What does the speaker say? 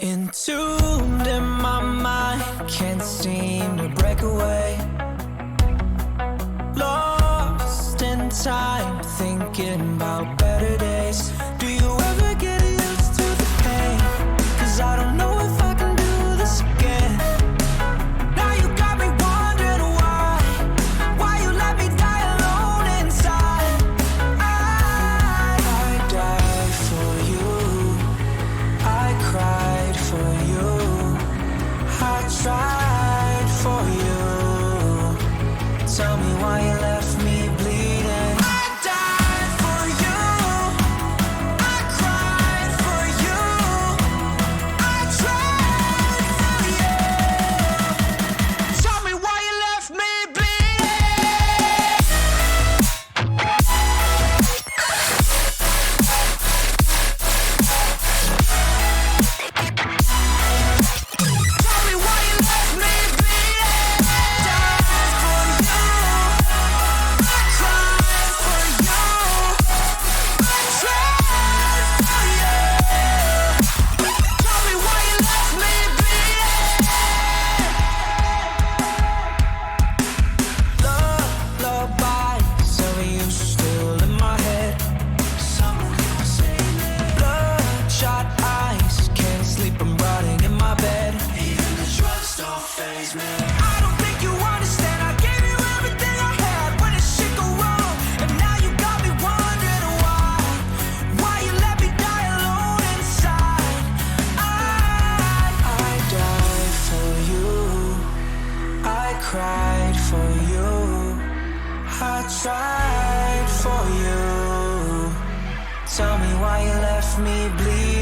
Entombed in my mind, can't seem to break away. Lost in time, thinking about better days. Do you ever get used to the pain? 'Cause I don't know if I can do this again. Now you got me wondering why you let me die alone inside. I died for you, I cried for you, I tried for you. Tell me why you left me bleeding. I died for you, I cried for you, I tried for you. Tell me why you left me bleeding. Tell me why you left me bleeding. Died for you, I cried for you, I tried for you. Tell me why you left me bleeding. Lullabies of you still in my head. Bloodshot eyes, can't sleep, I'm rotting in my bed. Even the drugs don't faze me. I don't think you understand, I gave you everything I had. When did shit go wrong? And now you got me wondering why you let me die alone inside. I died for you, I cried for you, I tried for you. Tell me why you left me bleeding.